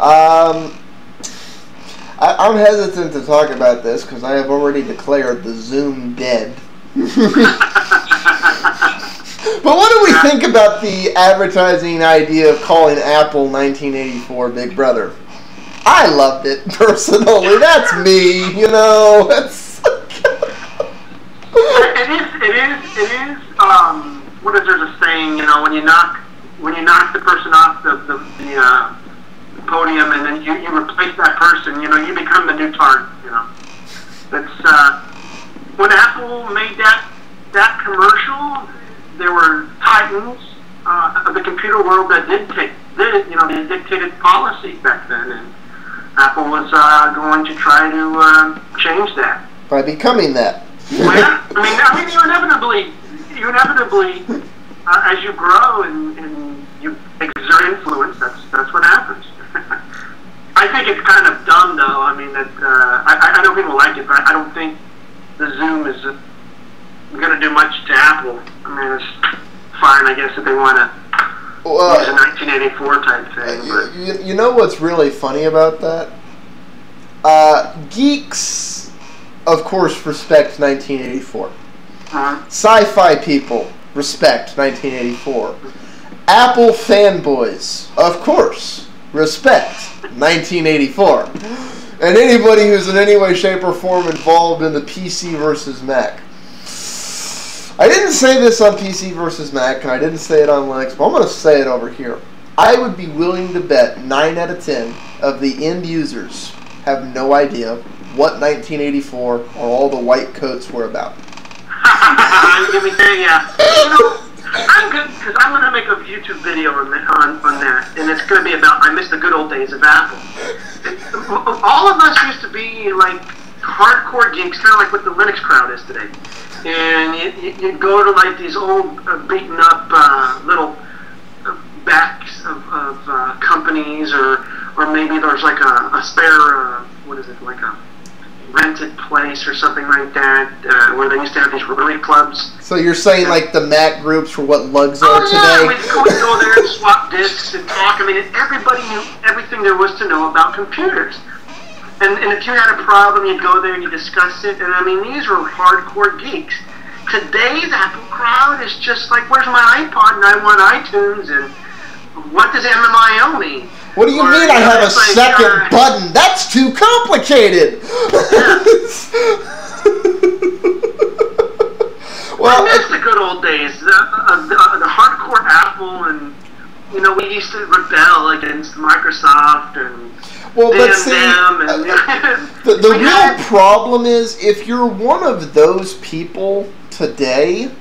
I'm hesitant to talk about this because I have already declared the Zoom dead. But what do we think about the advertising idea of calling Apple 1984 Big Brother? I loved it personally. That's me, you know. That's it is. What is there a saying? You know, when you knock the person off the podium and then you replace that person, you know, you become the new target. You know, that's when Apple made that commercial. There were titans of the computer world that they dictated policy back then, and Apple was going to try to change that by becoming that. Well, yeah, I mean, you inevitably, as you grow and you exert influence, that's what happens. I think it's kind of dumb, though. I mean, that I know people like it, but I don't think the Zoom is going to do much to Apple. I mean, it's fine, I guess, if they want to use a 1984 type thing. You know what's really funny about that? Geeks, of course, respect 1984. Sci-fi people respect 1984. Apple fanboys, of course, respect 1984. And anybody who's in any way, shape, or form involved in the PC versus Mac. I didn't say this on PC versus Mac, and I didn't say it on Linux, but I'm going to say it over here. I would be willing to bet 9 out of 10 of the end users have no idea what 1984 or all the white coats were about. Let me tell you, you know, I'm good because I'm going to make a YouTube video on that, and it's going to be about I miss the good old days of Apple. All of us used to be like hardcore geeks, kind of like what the Linux crowd is today. And you'd go to like these old beaten up little backs of companies, or maybe there's like a spare what is it, like a rented place or something like that, where they used to have these Rotary clubs. So you're saying like the Mac groups were what lugs are today? We'd go there and swap discs and talk. I mean, everybody knew everything there was to know about computers. And if you had a problem, you'd go there and you discuss it. And I mean, these were hardcore geeks. Today's Apple crowd is just like, where's my iPod? And I want iTunes. And what does MMIO mean? What do you mean I have a second button? That's too complicated. Well, I miss the good old days, the hardcore Apple, and you know, we used to rebel against Microsoft and. Well, but see, the real problem is if you're one of those people today,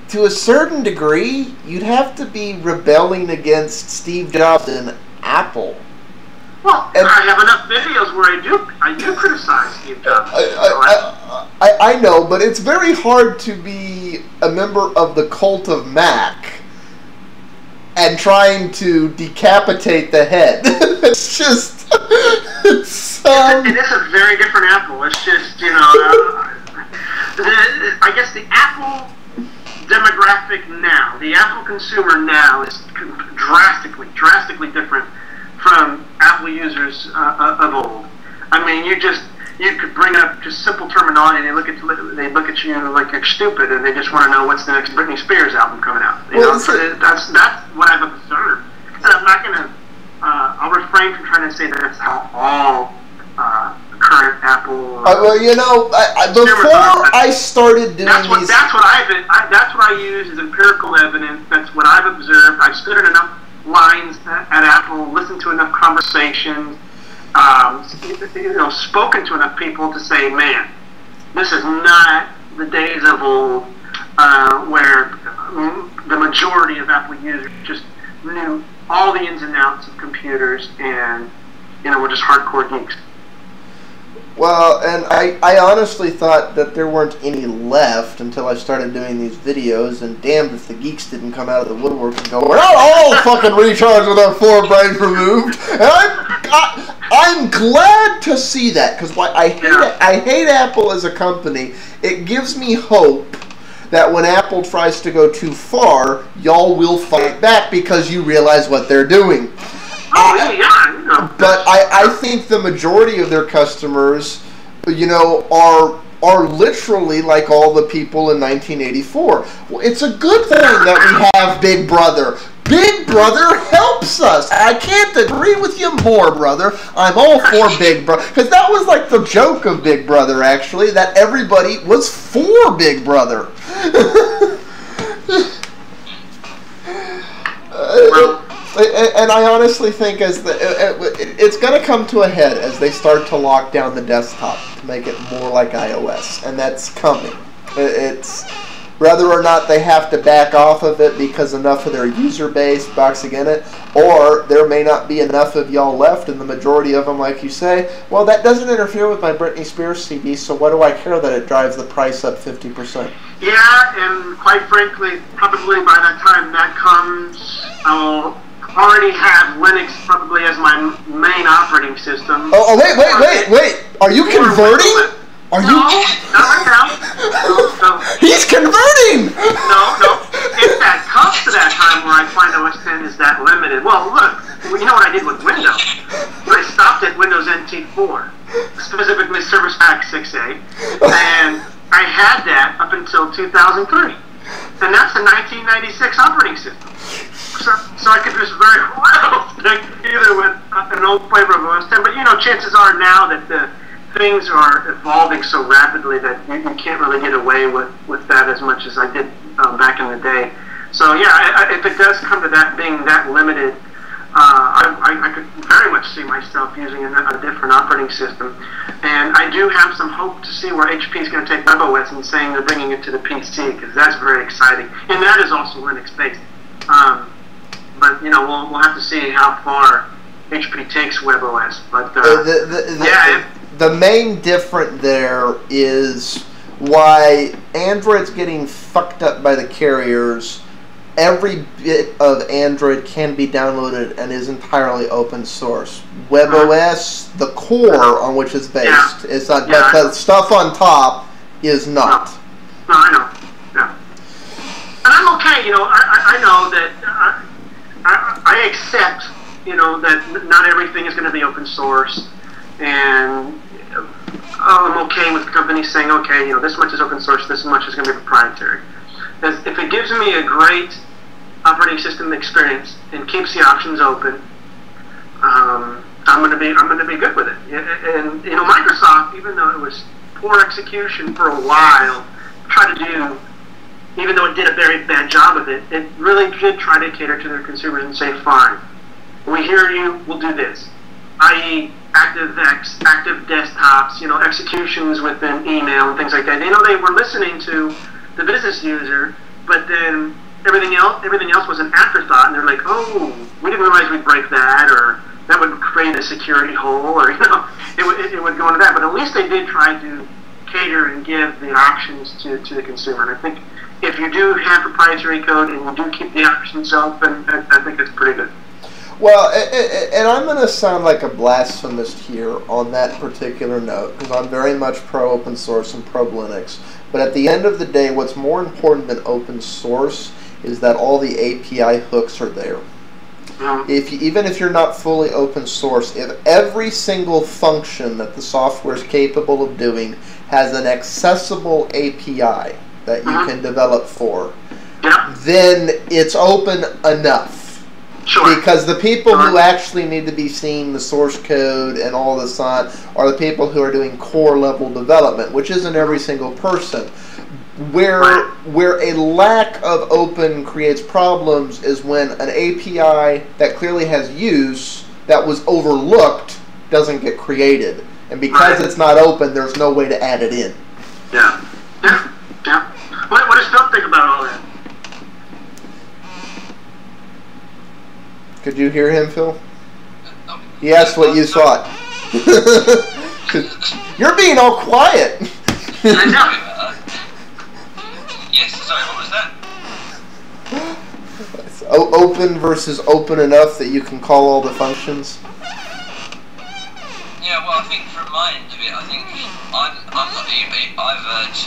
to a certain degree, you'd have to be rebelling against Steve Jobs and Apple. Well, and I have enough videos where I do criticize Steve Jobs. I know, but it's very hard to be a member of the cult of Mac and trying to decapitate the head. It's just, it is a very different Apple. It's just, you know, I guess the Apple demographic now, the Apple consumer now is drastically different from Apple users of old. I mean, you could bring up just simple terminology, and they look at you like you're stupid, and they just want to know what's the next Britney Spears album coming out. You know, so that's what I've observed. And I'm not gonna. I'll refrain from trying to say that that's how all current Apple. Well, you know, before I started doing that's what I use as empirical evidence. That's what I've observed. I've stood in enough lines at Apple, listened to enough conversations. You know, spoken to enough people to say, man, this is not the days of old where the majority of Apple users just knew all the ins and outs of computers, and you know, we're just hardcore geeks. Well, and I honestly thought that there weren't any left until I started doing these videos, and damned if the geeks didn't come out of the woodwork and go, we're not all fucking retards with our forebrains removed. And I'm glad to see that, because I hate Apple as a company. It gives me hope that when Apple tries to go too far, y'all will fight back because you realize what they're doing. Oh, yeah. But I think the majority of their customers, you know, are literally like all the people in 1984. Well, it's a good thing that we have Big Brother. Big Brother helps us. I can't agree with you more, brother. I'm all for Big Brother. Because that was like the joke of Big Brother, actually, that everybody was for Big Brother. And I honestly think it's going to come to a head as they start to lock down the desktop to make it more like iOS, and that's coming. It's whether or not they have to back off of it because enough of their user base boxing in it, or there may not be enough of y'all left, and the majority of them, like you say, well, that doesn't interfere with my Britney Spears CD, so what do I care that it drives the price up 50%? Yeah, and quite frankly, probably by the time that comes, I'll already have Linux probably as my main operating system. Oh, wait. Are you converting? Are you? No, not right now. No. He's converting! No. If that comes to that time where I find OS 10 is that limited, well, look, you know what I did with Windows? I stopped at Windows NT 4, specifically Service Pack 6A, and I had that up until 2003. And that's a 1996 operating system. So I could just very well stick either with an old flavor of OS 10, but you know, chances are now that the things are evolving so rapidly that you can't really get away with that as much as I did back in the day. So yeah, if it does come to that being that limited, I could very much see myself using a different operating system. And I do have some hope to see where HP is going to take WebOS and saying they're bringing it to the PC, because that's very exciting. And that is also Linux-based. But you know, we'll have to see how far HP takes WebOS. But the main difference there is why Android's getting fucked up by the carriers. Every bit of Android can be downloaded and is entirely open source. WebOS, the core on which it's based, is not. But the stuff on top is not. No, I know. Yeah. And I'm okay. You know, I know that I accept. You know that not everything is going to be open source, and I'm okay with companies saying, okay, you know, this much is open source, this much is going to be proprietary. Because if it gives me a great operating system experience and keeps the options open, I'm going to be good with it. And you know, Microsoft, even though it was poor execution for a while, tried to do, even though it did a very bad job of it, it really did try to cater to their consumers and say, fine, we hear you, we'll do this. I.e., ActiveX, active desktops, you know, executions within email and things like that. You know, they were listening to the business user, but then everything else was an afterthought, and they're like, oh, we didn't realize we'd break that, or that would create a security hole, or, you know, it would go into that. But at least they did try to cater and give the options to the consumer. And I think if you do have proprietary code and you do keep the options open, I think it's pretty good. Well, and I'm going to sound like a blasphemist here on that particular note, because I'm very much pro-open source and pro-Linux. But at the end of the day, what's more important than open source is that all the API hooks are there. Even if you're not fully open source, if every single function that the software is capable of doing has an accessible API that you can develop for, then it's open enough. Sure. Because the people who actually need to be seeing the source code and all this on are the people who are doing core level development, which isn't every single person. Where a lack of open creates problems is when an API that clearly has use that was overlooked doesn't get created. And because it's not open, there's no way to add it in. Yeah. What does Phil think about all that? Could you hear him, Phil? He asked what you thought. You're being all quiet. Yes, sorry, what was that? Open versus open enough that you can call all the functions. Yeah, Yeah, well, I think from my end of it, I think I'm not even, I've urged,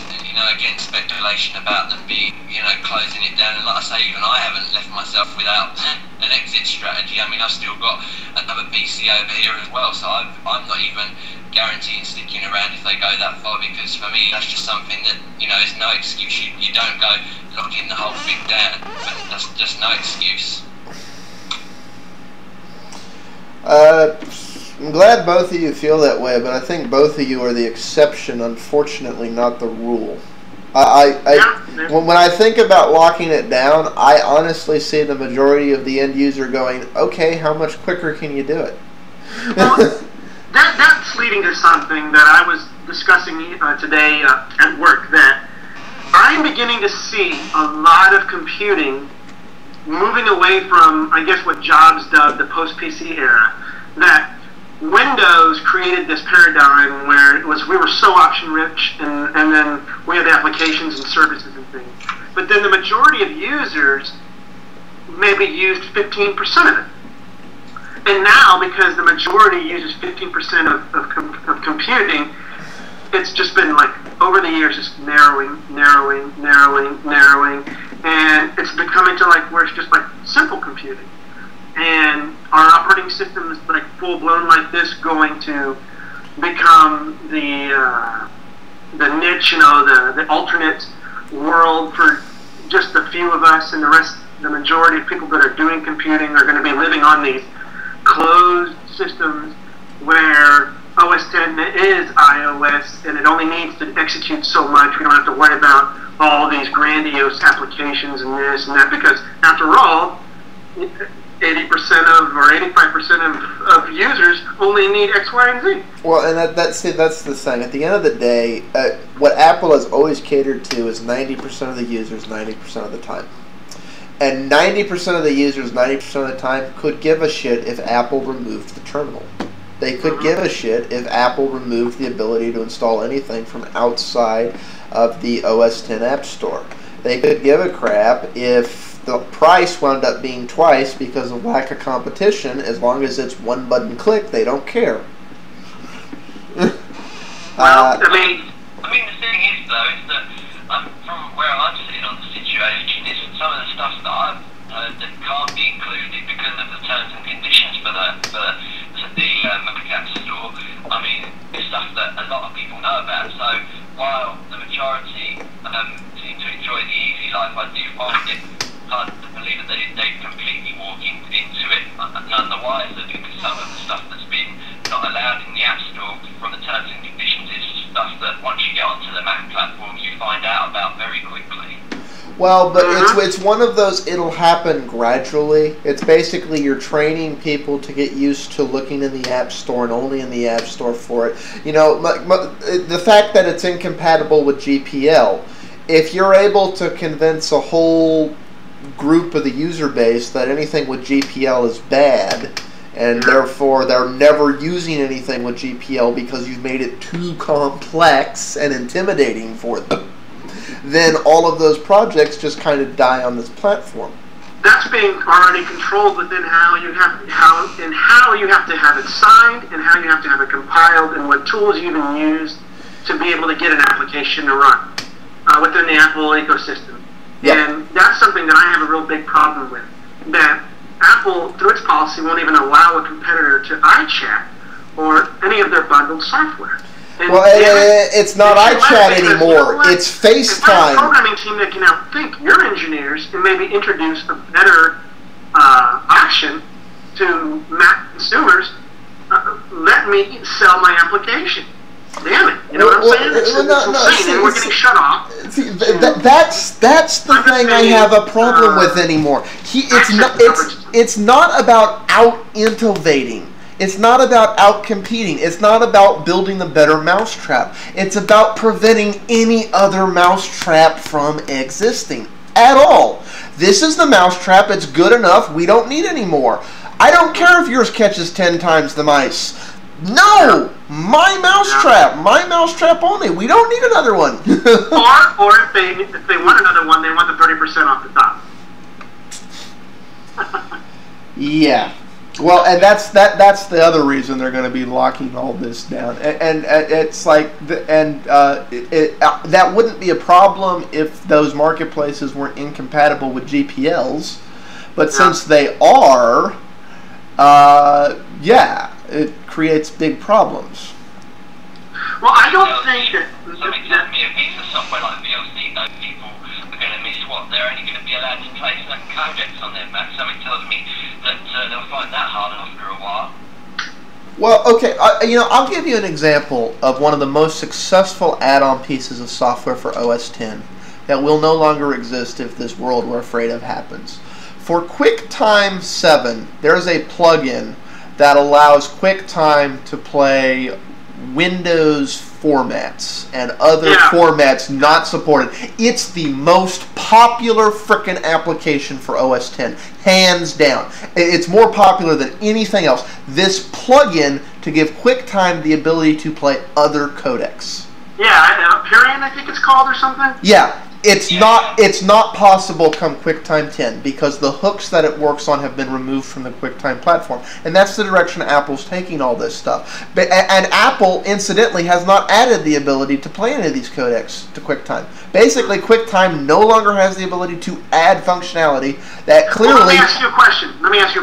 against speculation about them being, closing it down. And like I say, even I haven't left myself without an exit strategy. I mean, I've still got another BC over here as well, so I'm not even guaranteeing sticking around if they go that far, because for me, that's just something that, is no excuse. You don't go locking the whole thing down, but that's just no excuse. I'm glad both of you feel that way, but I think both of you are the exception, unfortunately not the rule. When I think about locking it down, I honestly see the majority of the end user going, okay, how much quicker can you do it? Well, that's leading to something that I was discussing today at work, that I'm beginning to see a lot of computing moving away from, I guess, what Jobs dubbed the post-PC era, that Windows created this paradigm where it was we were so option-rich, and then we had applications and services and things. But then the majority of users maybe used 15% of it. And now, because the majority uses 15% of computing, it's just been like, over the years, just narrowing, and it's becoming to like where it's just like simple computing. And our operating system is like full-blown like this, going to become the niche, the alternate world for just a few of us, and the majority of people that are doing computing are going to be living on these closed systems where OS X is iOS, and it only needs to execute so much. We don't have to worry about all these grandiose applications and this and that, because after all, 80% or 85% of users only need X, Y, and Z. Well, and that's the thing. At the end of the day, what Apple has always catered to is 90% of the users 90% of the time. And 90% of the users 90% of the time could give a shit if Apple removed the terminal. They could give a shit if Apple removed the ability to install anything from outside of the OS X App Store. They could give a crap if the price wound up being twice because of lack of competition. As long as it's one button click, they don't care. Well, I mean, the thing is, though, is that from where I'm sitting on the situation, is some of the stuff that I've heard that can't be included because of the terms and conditions for the Mac App Store. I mean, it's stuff that a lot of people know about. So while the majority seem to enjoy the easy life, I do find it hard to believe that they completely walk into it none the wiser, because some of the stuff that's been not allowed in the App Store from the terms and conditions is stuff that once you get onto the Mac platform, you find out about very quickly. Well, but it's one of those, it'll happen gradually. It's basically you're training people to get used to looking in the App Store and only in the App Store for it. The fact that it's incompatible with GPL, if you're able to convince a whole group of the user base that anything with GPL is bad, and therefore they're never using anything with GPL because you've made it too complex and intimidating for them, then all of those projects just kind of die on this platform. That's being already controlled within how you have to have it signed, and how you have to have it compiled, and what tools you even use to be able to get an application to run within the Apple ecosystem. Yep. And that's something that I have a real big problem with. That Apple, through its policy, won't even allow a competitor to iChat or any of their bundled software. And well, it's not iChat anymore. It's FaceTime. If a programming team that can outthink your engineers and maybe introduce a better option to Mac consumers, let me sell my application. Damn it! You know what I'm saying? It's insane, and we're getting shut off. See, that's the thing I have a problem with anymore. It's not about out-innovating. It's not about out-competing. It's not about building a better mousetrap. It's about preventing any other mousetrap from existing at all. This is the mousetrap. It's good enough. We don't need any more. I don't care if yours catches 10 times the mice. No! My mousetrap only. We don't need another one. or if they want another one, they want the 30% off the top. Yeah. Well, and that's the other reason they're going to be locking all this down, and it's like that wouldn't be a problem if those marketplaces weren't incompatible with GPLs, but since they are, it creates big problems. Well, I don't think that. Something tells me a piece of software like VLC, though, people are going to miss what they're only going to be allowed to play certain codecs on their Mac. Something tells me that they'll find that hard after a while. Well, okay, I'll give you an example of one of the most successful add-on pieces of software for OS X that will no longer exist if this world we're afraid of happens. For QuickTime 7, there's a plugin that allows QuickTime to play Windows formats and other formats not supported. It's the most popular frickin' application for OS X, hands down. It's more popular than anything else. This plugin to give QuickTime the ability to play other codecs. Yeah, Purion, I think it's called, or something. Yeah. It's not possible come QuickTime 10 because the hooks that it works on have been removed from the QuickTime platform, and that's the direction Apple's taking all this stuff. And Apple, incidentally, has not added the ability to play any of these codecs to QuickTime. Basically, QuickTime no longer has the ability to add functionality that clearly. Well, let me ask you a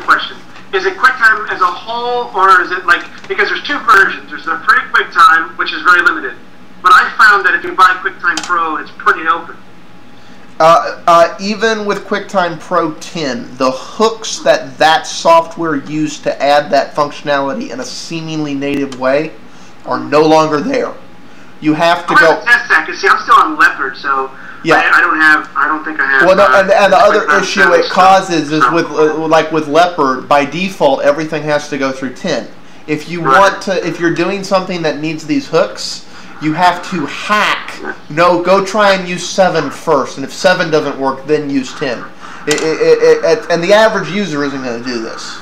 question. Is it QuickTime as a whole, or is it like, because there's two versions? There's the free QuickTime, which is very limited, but I found that if you buy QuickTime Pro, it's pretty open. Even with QuickTime Pro 10, the hooks that software used to add that functionality in a seemingly native way are no longer there. You have to go. Test that, because see, I'm still on Leopard, so yeah. I don't think I have. Well, no, and the other issue it causes is with Leopard, by default, everything has to go through 10. If you want to, if you're doing something that needs these hooks, you have to hack. No, go try and use 7 first, and if 7 doesn't work, then use 10. And the average user isn't going to do this.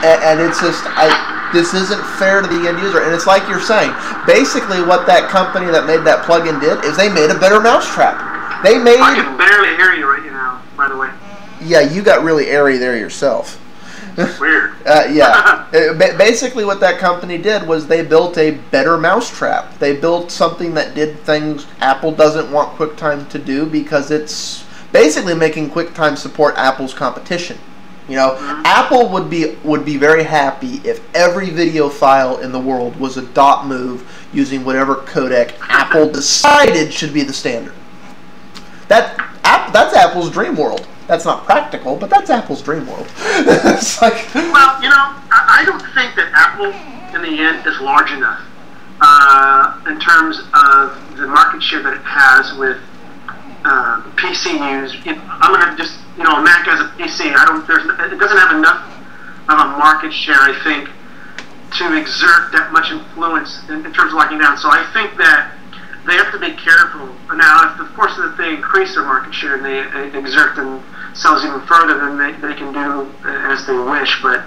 And it's just, this isn't fair to the end user. And it's like you're saying, basically what that company that made that plugin did is they made a better mousetrap. I can barely hear you right now, by the way. Yeah, you got really airy there yourself. Weird. Basically what that company did was they built a better mousetrap. They built something that did things Apple doesn't want QuickTime to do because it's basically making QuickTime support Apple's competition. Apple would be very happy if every video file in the world was a dot move using whatever codec Apple decided should be the standard. That's Apple's dream world. That's not practical, but that's Apple's dream world. It's like, well, I don't think that Apple, in the end, is large enough in terms of the market share that it has with PC use. I'm going to just, Mac as a PC. It doesn't have enough of a market share, I think, to exert that much influence in terms of locking down. So I think that they have to be careful. Now, if they increase their market share and they exert themselves even further, then they can do as they wish. But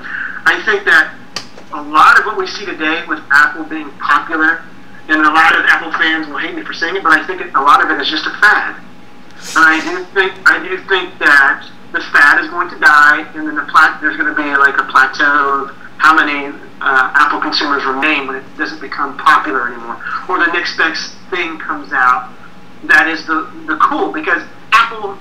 I think that a lot of what we see today with Apple being popular, and a lot of Apple fans will hate me for saying it, but I think a lot of it is just a fad. And I do think that the fad is going to die, and then there's going to be like a plateau of how many Apple consumers remain when it doesn't become popular anymore, or the next best thing comes out that is the cool, because Apple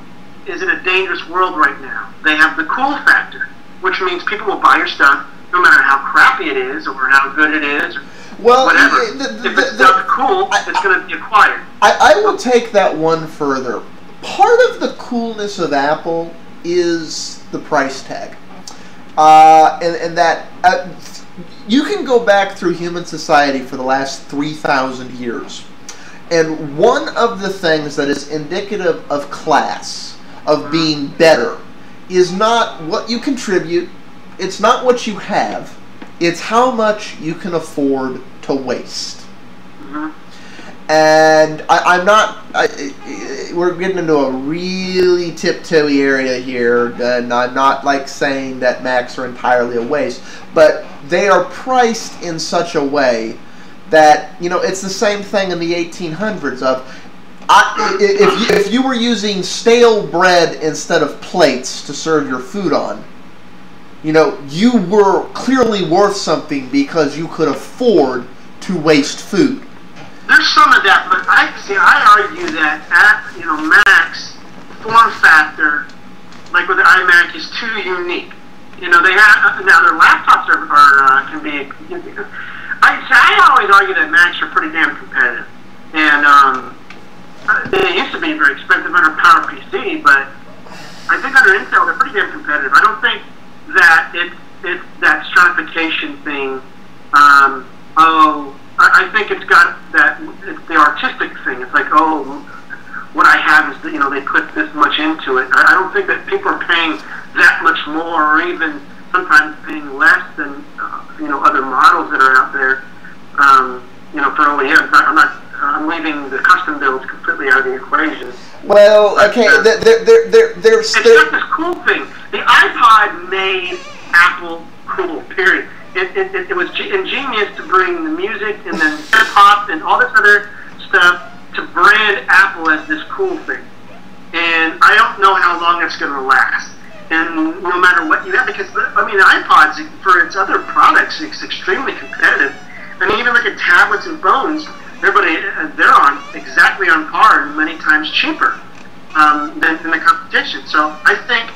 is in a dangerous world right now. They have the cool factor, which means people will buy your stuff no matter how crappy it is or how good it is or whatever. If it's not cool, it's going to be acquired. I will take that one further. Part of the coolness of Apple is the price tag. And that you can go back through human society for the last 3,000 years. And one of the things that is indicative of class, of being better, is not what you contribute, it's not what you have, it's how much you can afford to waste. And we're getting into a really tiptoey area here, and I'm not like saying that Macs are entirely a waste, but they are priced in such a way that, it's the same thing in the 1800s of, if you were using stale bread instead of plates to serve your food on, you know, you were clearly worth something because you could afford to waste food. There's some of that, but I argue that Mac's form factor, like with the iMac, is too unique. You know, they have now their laptops can be. I always argue that Macs are pretty damn competitive, and they used to be very expensive under PowerPC, but I think under Intel they're pretty damn competitive. I don't think that it's that stratification thing. I think it's got that, it's the artistic thing. It's like, oh, what I have is, you know, they put this much into it. I don't think that people are paying that much more, or even sometimes paying less than, other models that are out there, for OEMs. I'm leaving the custom builds completely out of the equation. Well, okay, there's... It's just this cool thing. The iPod made Apple cool, period. It was ingenious to bring the music and then hip-hop and all this other stuff to brand Apple as this cool thing. And I don't know how long it's going to last. And no matter what you have, because, the iPods, for its other products, it's extremely competitive. I mean, even look at tablets and phones, they're exactly on par and many times cheaper than the competition. So I think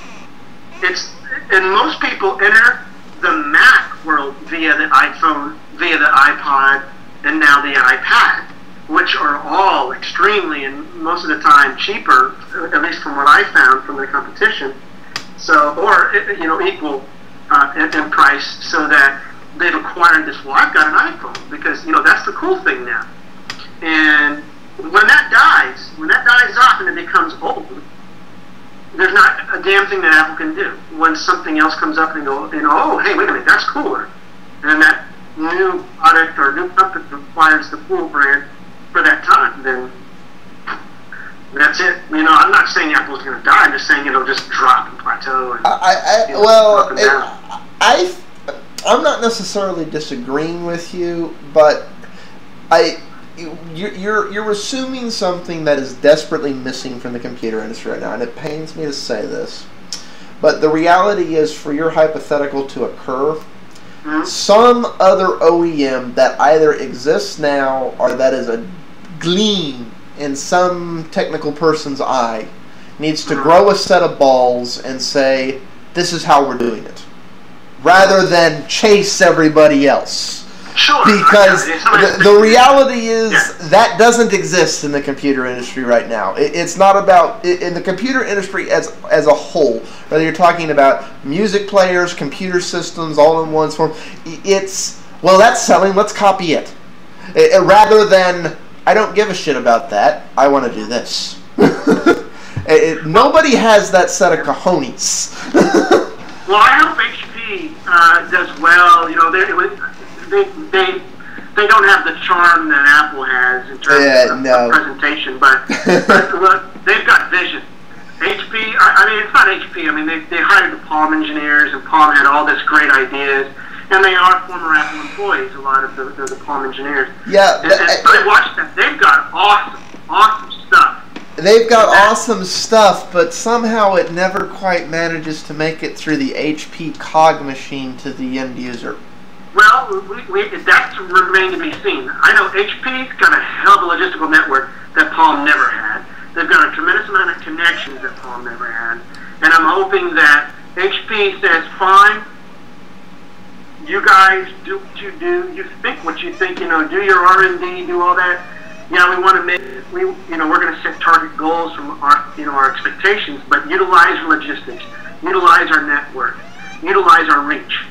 and most people enter the Mac world via the iPhone, via the iPod, and now the iPad, which are all extremely and most of the time cheaper, at least from what I found from the competition. So, or equal in price, so that they've acquired this. Well, I've got an iPhone because that's the cool thing now. And when that dies off and it becomes old, there's not a damn thing that Apple can do. When something else comes up and go, oh, hey, wait a minute, that's cooler, and that new product or new company requires the cool brand for that time, then that's it. I'm not saying Apple's going to die. I'm just saying it'll just drop and plateau. And, I'm not necessarily disagreeing with you, but you're assuming something that is desperately missing from the computer industry right now, and it pains me to say this, but the reality is, for your hypothetical to occur, some other OEM that either exists now or that is a gleam in some technical person's eye needs to grow a set of balls and say, this is how we're doing it, rather than chase everybody else. Sure. Because the reality is that doesn't exist in the computer industry right now. It's not about, in the computer industry as a whole, whether you're talking about music players, computer systems, all in one form, it's, well, that's selling, let's copy it. Rather than, I don't give a shit about that, I want to do this. Nobody has that set of cojones. Well, I hope HP does well. They don't have the charm that Apple has in terms of presentation, but look, they've got vision. HP, it's not HP. They hired the Palm engineers, and Palm had all this great ideas, and they are former Apple employees, a lot of the Palm engineers. Yeah. And I watched them. They've got awesome stuff. They've got awesome stuff, but somehow it never quite manages to make it through the HP cog machine to the end user. Well, that's remained to be seen. I know HP's got a hell of a logistical network that Palm never had. They've got a tremendous amount of connections that Palm never had. And I'm hoping that HP says, fine, you guys do what you do, you think what you think, do your R&D, do all that. Yeah, we want to we're going to set target goals from our expectations, but utilize our logistics, utilize our network, utilize our reach.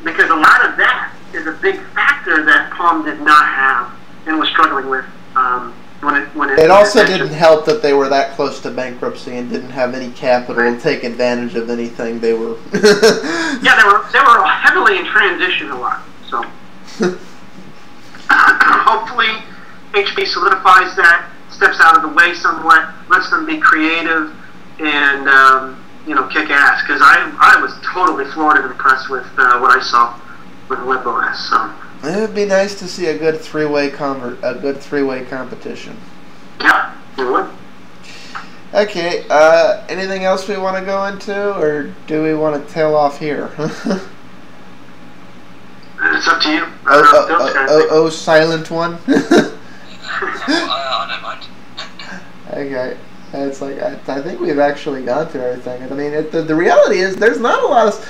Because a lot of that is a big factor that Palm did not have and was struggling with when it also didn't help that they were that close to bankruptcy and didn't have any capital to take advantage of anything. They were they were heavily in transition a lot. So hopefully HP solidifies that, steps out of the way somewhat, lets them be creative, and kick ass, because I was totally floored and impressed with what I saw with WebOS. So it would be nice to see a good three-way competition. Yeah, it would. Okay, anything else we want to go into, or do we want to tail off here? It's up to you. Silent one? I don't mind. Okay. It's like, I think we've actually gone through everything. I mean, the reality is there's not a lot of...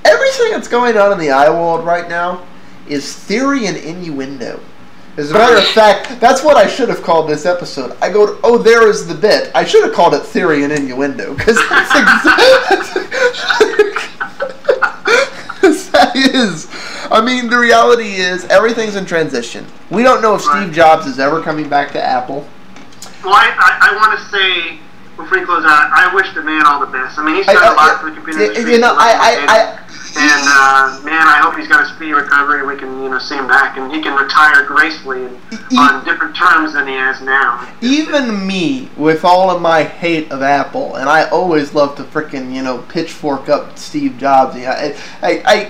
Everything that's going on in the iWorld right now is theory and innuendo. As a matter of fact, that's what I should have called this episode. I go, oh, there is the bit. I should have called it theory and innuendo, because that is. I mean, the reality is everything's in transition. We don't know if Steve Jobs is ever coming back to Apple. Well, I want to say, before you close out, I wish the man all the best. I mean, he's done a lot for the computer industry. You know, and man, I hope he's got a speedy recovery. We can, see him back, and he can retire gracefully on different terms than he has now. Even me, with all of my hate of Apple, and I always love to frickin', pitchfork up Steve Jobs. I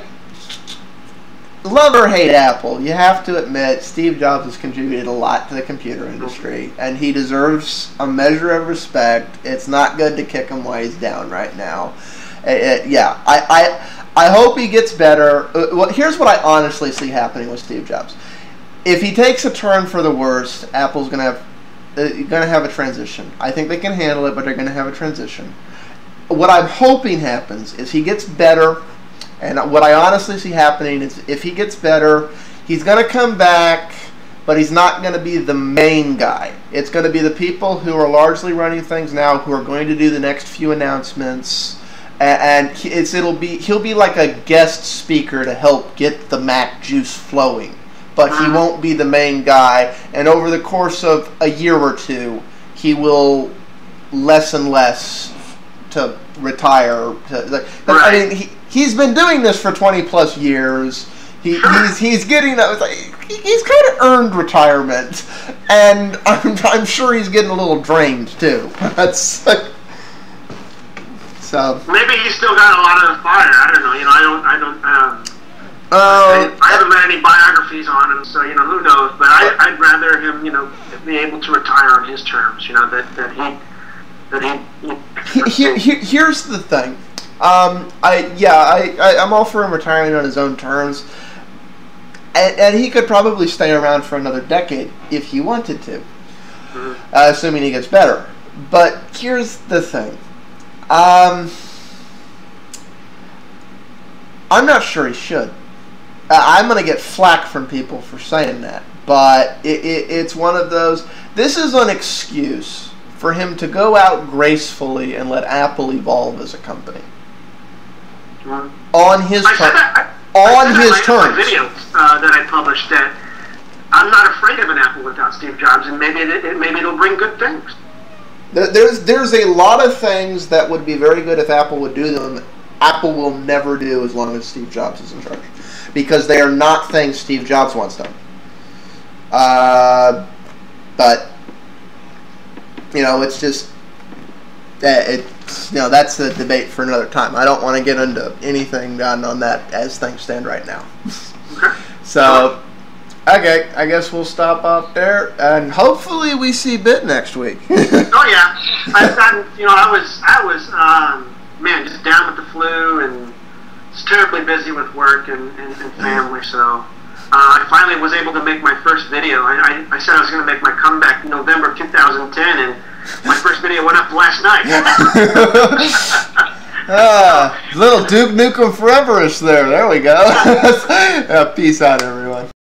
love or hate Apple, you have to admit Steve Jobs has contributed a lot to the computer industry, and he deserves a measure of respect. It's not good to kick him while he's down right now. I hope he gets better. Well, here's what I honestly see happening with Steve Jobs. If he takes a turn for the worst, Apple's going to have a transition. I think they can handle it, but they're going to have a transition. What I'm hoping happens is he gets better. And what I honestly see happening is if he gets better, he's going to come back, but he's not going to be the main guy. It's going to be the people who are largely running things now who are going to do the next few announcements. And he'll be like a guest speaker to help get the Mac juice flowing. But he won't be the main guy. And over the course of a year or two, he will less and less to retire. I mean, he's been doing this for 20 plus years. He's getting he's kind of earned retirement, and I'm sure he's getting a little drained too. That's so. Maybe he's still got a lot of fire. I don't know. I haven't read any biographies on him, so who knows. But I'd rather him be able to retire on his terms. Here's the thing. I'm all for him retiring on his own terms, and he could probably stay around for another decade if he wanted to, assuming he gets better. But here's the thing. I'm not sure he should. I'm going to get flack from people for saying that, but it's one of those. This is an excuse for him to go out gracefully and let Apple evolve as a company. On his terms. On his terms. Video that I published that I'm not afraid of an Apple without Steve Jobs, and maybe it'll bring good things. There's a lot of things that would be very good if Apple would do them. Apple will never do as long as Steve Jobs is in charge, because they are not things Steve Jobs wants done. But it's just that's the debate for another time. I don't want to get into anything done on that as things stand right now. Okay. So, okay, I guess we'll stop out there, and hopefully we see Bit next week. Oh yeah, I was just down with the flu and was terribly busy with work and family. So I finally was able to make my first video. I said I was going to make my comeback in November 2010, and my first video went up last night. Little Duke Nukem Forever-ish there. There we go. Peace out, everybody.